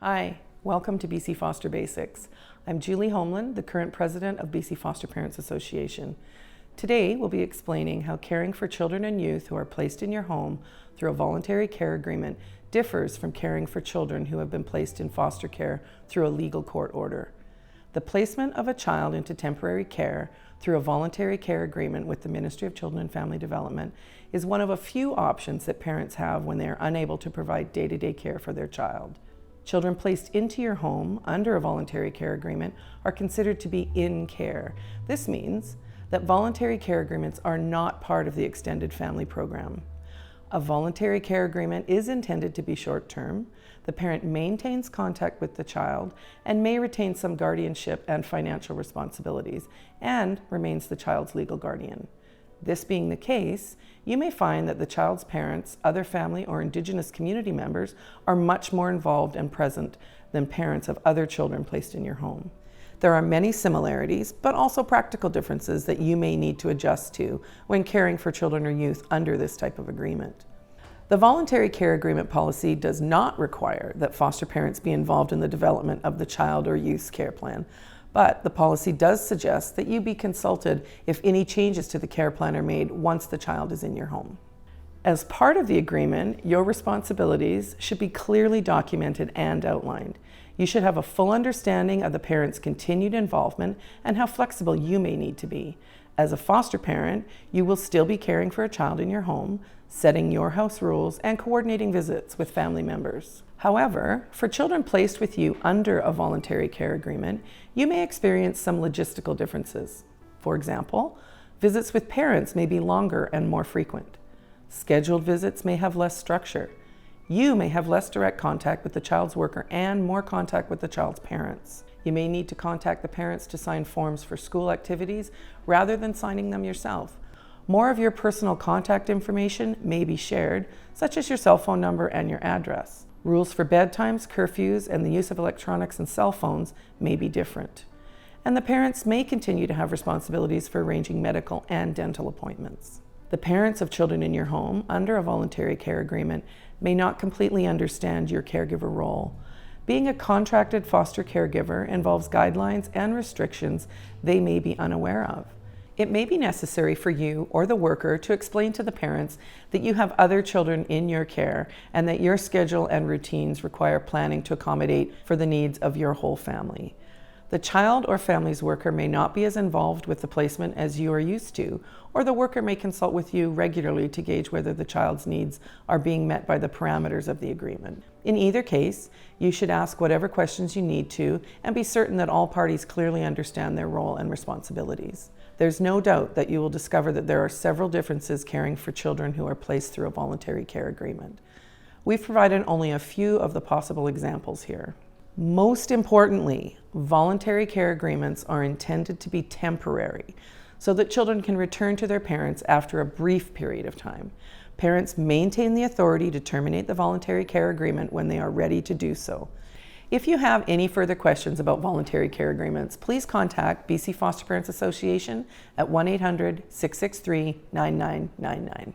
Hi, welcome to BC Foster Basics. I'm Julie Homeland, the current president of BC Foster Parents Association. Today, we'll be explaining how caring for children and youth who are placed in your home through a voluntary care agreement differs from caring for children who have been placed in foster care through a legal court order. The placement of a child into temporary care through a voluntary care agreement with the Ministry of Children and Family Development is one of a few options that parents have when they are unable to provide day-to-day care for their child. Children placed into your home under a voluntary care agreement are considered to be in care. This means that voluntary care agreements are not part of the extended family program. A voluntary care agreement is intended to be short-term. The parent maintains contact with the child and may retain some guardianship and financial responsibilities and remains the child's legal guardian. This being the case, you may find that the child's parents, other family or Indigenous community members are much more involved and present than parents of other children placed in your home. There are many similarities, but also practical differences that you may need to adjust to when caring for children or youth under this type of agreement. The voluntary care agreement policy does not require that foster parents be involved in the development of the child or youth's care plan, but the policy does suggest that you be consulted if any changes to the care plan are made once the child is in your home. As part of the agreement, your responsibilities should be clearly documented and outlined. You should have a full understanding of the parent's continued involvement and how flexible you may need to be. As a foster parent, you will still be caring for a child in your home, setting your house rules, and coordinating visits with family members. However, for children placed with you under a voluntary care agreement, you may experience some logistical differences. For example, visits with parents may be longer and more frequent. Scheduled visits may have less structure. You may have less direct contact with the child's worker and more contact with the child's parents. You may need to contact the parents to sign forms for school activities rather than signing them yourself. More of your personal contact information may be shared, such as your cell phone number and your address. Rules for bedtimes, curfews, and the use of electronics and cell phones may be different. And the parents may continue to have responsibilities for arranging medical and dental appointments. The parents of children in your home under a voluntary care agreement may not completely understand your caregiver role. Being a contracted foster caregiver involves guidelines and restrictions they may be unaware of. It may be necessary for you or the worker to explain to the parents that you have other children in your care and that your schedule and routines require planning to accommodate for the needs of your whole family. The child or family's worker may not be as involved with the placement as you are used to, or the worker may consult with you regularly to gauge whether the child's needs are being met by the parameters of the agreement. In either case, you should ask whatever questions you need to and be certain that all parties clearly understand their role and responsibilities. There's no doubt that you will discover that there are several differences caring for children who are placed through a voluntary care agreement. We've provided only a few of the possible examples here. Most importantly, voluntary care agreements are intended to be temporary so that children can return to their parents after a brief period of time. Parents maintain the authority to terminate the voluntary care agreement when they are ready to do so. If you have any further questions about voluntary care agreements, please contact BC Foster Parents Association at 1-800-663-9999.